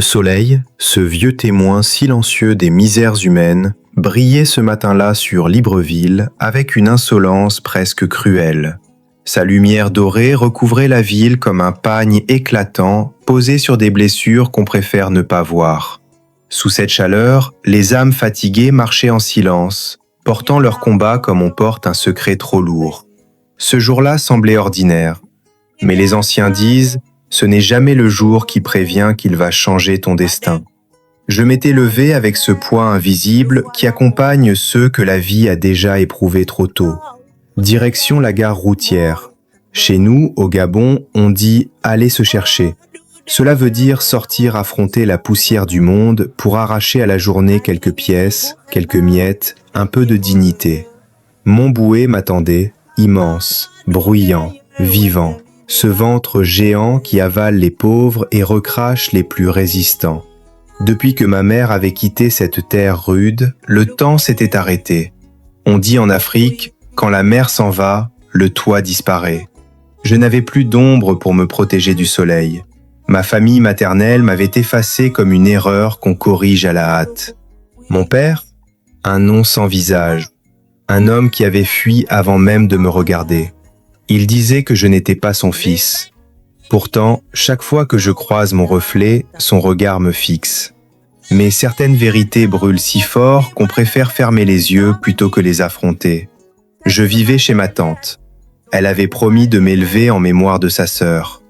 Le soleil, ce vieux témoin silencieux des misères humaines, brillait ce matin-là sur Libreville avec une insolence presque cruelle. Sa lumière dorée recouvrait la ville comme un pagne éclatant posé sur des blessures qu'on préfère ne pas voir. Sous cette chaleur, les âmes fatiguées marchaient en silence, portant leur combat comme on porte un secret trop lourd. Ce jour-là semblait ordinaire, mais les anciens disent « ce n'est jamais le jour qui prévient qu'il va changer ton destin ». Je m'étais levé avec ce poids invisible qui accompagne ceux que la vie a déjà éprouvés trop tôt. Direction la gare routière. Chez nous, au Gabon, on dit « aller se chercher ». Cela veut dire sortir affronter la poussière du monde pour arracher à la journée quelques pièces, quelques miettes, un peu de dignité. Montbouet m'attendait, immense, bruyant, vivant, ce ventre géant qui avale les pauvres et recrache les plus résistants. Depuis que ma mère avait quitté cette terre rude, le temps s'était arrêté. On dit en Afrique, quand la mer s'en va, le toit disparaît. Je n'avais plus d'ombre pour me protéger du soleil. Ma famille maternelle m'avait effacé comme une erreur qu'on corrige à la hâte. Mon père, un nom sans visage, un homme qui avait fui avant même de me regarder. Il disait que je n'étais pas son fils. Pourtant, chaque fois que je croise mon reflet, son regard me fixe. Mais certaines vérités brûlent si fort qu'on préfère fermer les yeux plutôt que les affronter. Je vivais chez ma tante. Elle avait promis de m'élever en mémoire de sa sœur.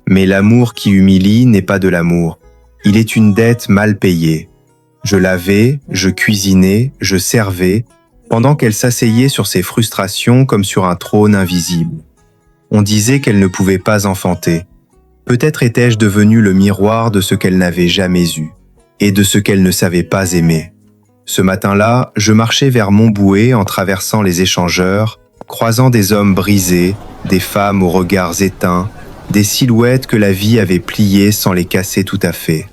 Mais l'amour qui humilie n'est pas de l'amour. Il est une dette mal payée. Je lavais, je cuisinais, je servais, pendant qu'elle s'asseyait sur ses frustrations comme sur un trône invisible. On disait qu'elle ne pouvait pas enfanter. Peut-être étais-je devenu le miroir de ce qu'elle n'avait jamais eu, et de ce qu'elle ne savait pas aimer. Ce matin-là, je marchais vers Montbouet en traversant les échangeurs, croisant des hommes brisés, des femmes aux regards éteints, des silhouettes que la vie avait pliées sans les casser tout à fait.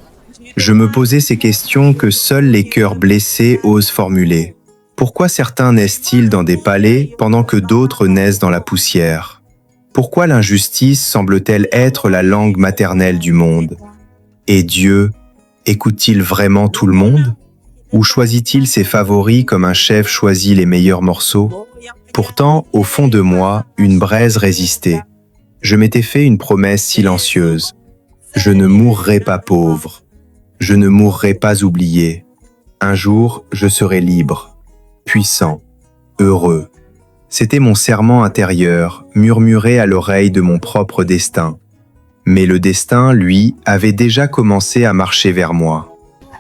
Je me posais ces questions que seuls les cœurs blessés osent formuler. Pourquoi certains naissent-ils dans des palais pendant que d'autres naissent dans la poussière ? Pourquoi l'injustice semble-t-elle être la langue maternelle du monde ? Et Dieu, écoute-t-il vraiment tout le monde ? Ou choisit-il ses favoris comme un chef choisit les meilleurs morceaux ? Pourtant, au fond de moi, une braise résistait. Je m'étais fait une promesse silencieuse. Je ne mourrai pas pauvre. Je ne mourrai pas oublié. Un jour, je serai libre, puissant, heureux. C'était mon serment intérieur, murmuré à l'oreille de mon propre destin. Mais le destin, lui, avait déjà commencé à marcher vers moi.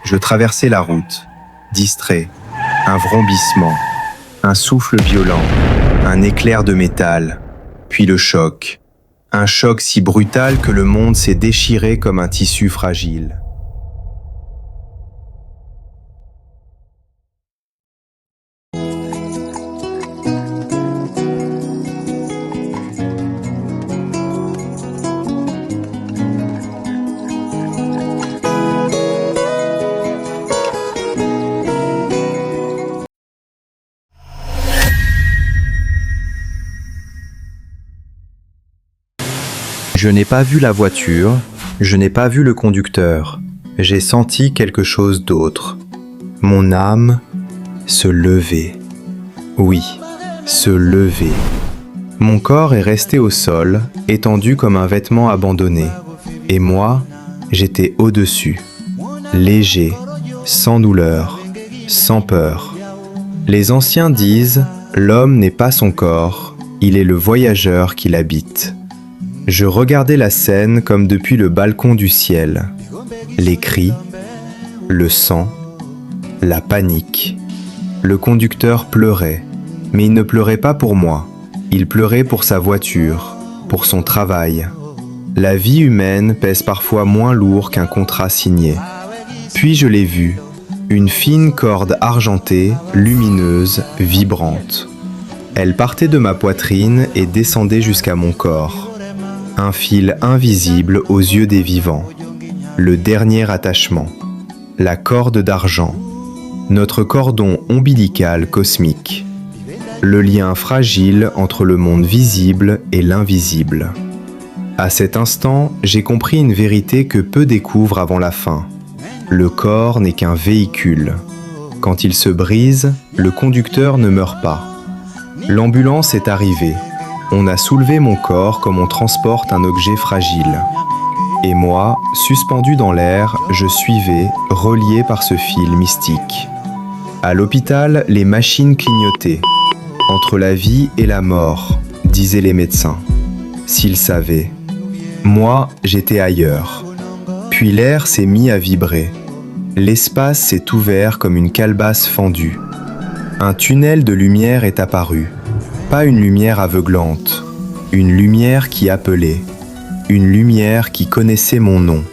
Je traversais la route, distrait, un vrombissement, un souffle violent, un éclair de métal, puis le choc. Un choc si brutal que le monde s'est déchiré comme un tissu fragile. Je n'ai pas vu la voiture, je n'ai pas vu le conducteur. J'ai senti quelque chose d'autre. Mon âme se levait. Oui, se levait. Mon corps est resté au sol, étendu comme un vêtement abandonné. Et moi, j'étais au-dessus, léger, sans douleur, sans peur. Les anciens disent « l'homme n'est pas son corps, il est le voyageur qui l'habite ». Je regardais la scène comme depuis le balcon du ciel. Les cris, le sang, la panique. Le conducteur pleurait, mais il ne pleurait pas pour moi. Il pleurait pour sa voiture, pour son travail. La vie humaine pèse parfois moins lourd qu'un contrat signé. Puis je l'ai vue, une fine corde argentée, lumineuse, vibrante. Elle partait de ma poitrine et descendait jusqu'à mon corps. Un fil invisible aux yeux des vivants, le dernier attachement, la corde d'argent, notre cordon ombilical cosmique, le lien fragile entre le monde visible et l'invisible. À cet instant, j'ai compris une vérité que peu découvrent avant la fin. Le corps n'est qu'un véhicule. Quand il se brise, le conducteur ne meurt pas. L'ambulance est arrivée. On a soulevé mon corps comme on transporte un objet fragile. Et moi, suspendu dans l'air, je suivais, relié par ce fil mystique. À l'hôpital, les machines clignotaient. Entre la vie et la mort, disaient les médecins. S'ils savaient. Moi, j'étais ailleurs. Puis l'air s'est mis à vibrer. L'espace s'est ouvert comme une calebasse fendue. Un tunnel de lumière est apparu. Pas une lumière aveuglante, une lumière qui appelait, une lumière qui connaissait mon nom.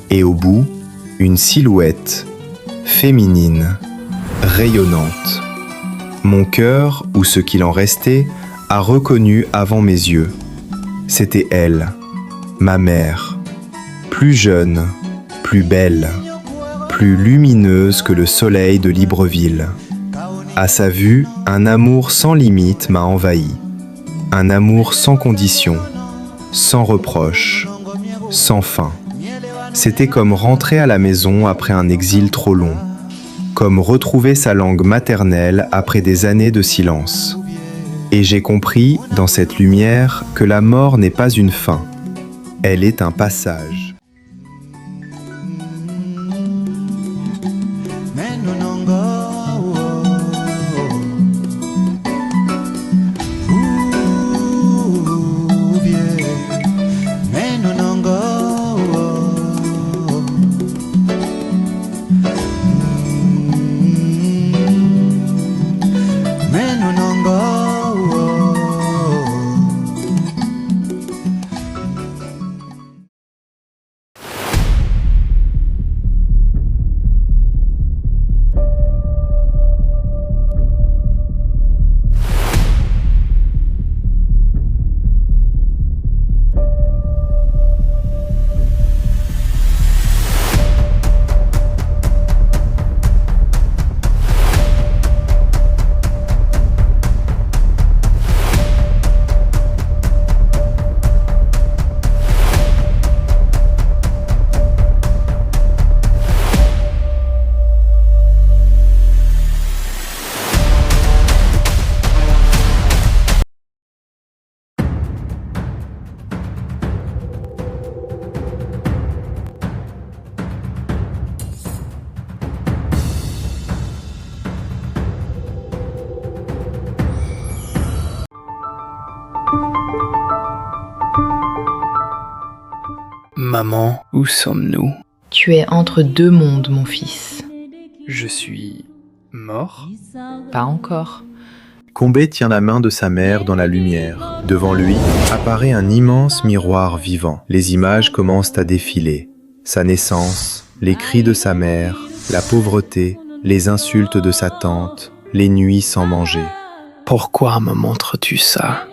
Et au bout, une silhouette, féminine, rayonnante. Mon cœur, ou ce qu'il en restait, a reconnu avant mes yeux. C'était elle, ma mère, plus jeune, plus belle, plus lumineuse que le soleil de Libreville. À sa vue, un amour sans limite m'a envahi. Un amour sans condition, sans reproche, sans fin. C'était comme rentrer à la maison après un exil trop long, comme retrouver sa langue maternelle après des années de silence. Et j'ai compris, dans cette lumière, que la mort n'est pas une fin, elle est un passage. Maman, où sommes-nous? Tu es entre deux mondes, mon fils. Je suis mort? Pas encore. Combé tient la main de sa mère dans la lumière. Devant lui apparaît un immense miroir vivant. Les images commencent à défiler. Sa naissance, les cris de sa mère, la pauvreté, les insultes de sa tante, les nuits sans manger. Pourquoi me montres-tu ça?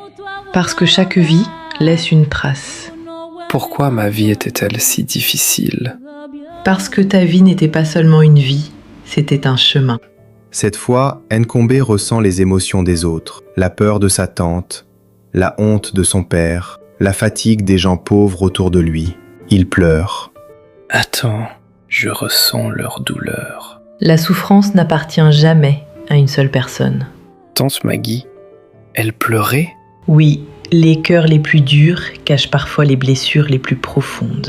Parce que chaque vie laisse une trace. Pourquoi ma vie était-elle si difficile? Parce que ta vie n'était pas seulement une vie, c'était un chemin. Cette fois, Nkombé ressent les émotions des autres, la peur de sa tante, la honte de son père, la fatigue des gens pauvres autour de lui. Il pleure. Attends, je ressens leur douleur. La souffrance n'appartient jamais à une seule personne. Tante Maggie, elle pleurait? Oui, les cœurs les plus durs cachent parfois les blessures les plus profondes.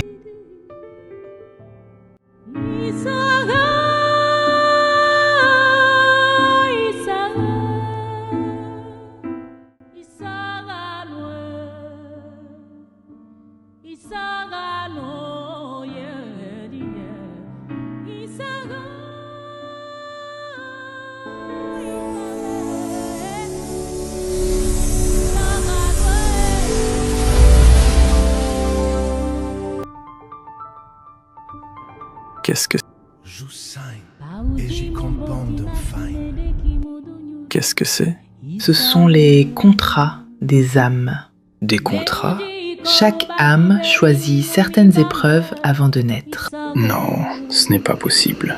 Qu'est-ce que c'est? Ce sont les contrats des âmes. Des contrats? Chaque âme choisit certaines épreuves avant de naître. Non, ce n'est pas possible.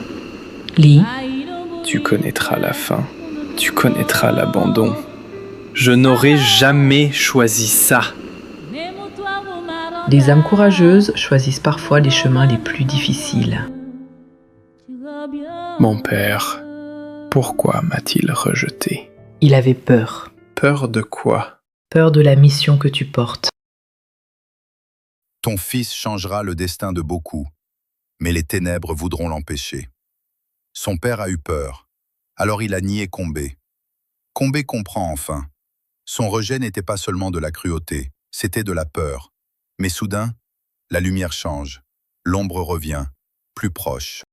Lis. Tu connaîtras la fin. Tu connaîtras l'abandon. Je n'aurais jamais choisi ça. Les âmes courageuses choisissent parfois les chemins les plus difficiles. Mon père, pourquoi m'a-t-il rejeté? Il avait peur. Peur de quoi? Peur de la mission que tu portes. Ton fils changera le destin de beaucoup, mais les ténèbres voudront l'empêcher. Son père a eu peur, alors il a nié Combé. Combé comprend enfin. Son rejet n'était pas seulement de la cruauté, c'était de la peur. Mais soudain, la lumière change, l'ombre revient, plus proche.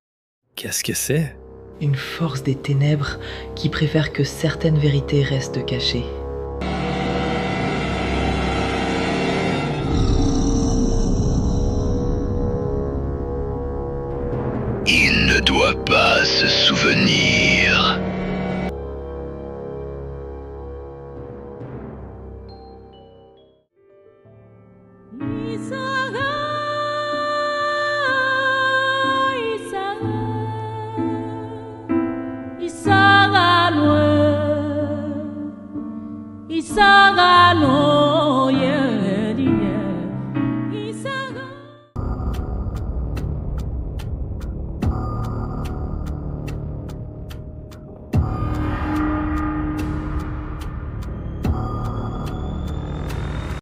Qu'est-ce que c'est? Une force des ténèbres qui préfère que certaines vérités restent cachées. Il ne doit pas se souvenir. Isaga no ye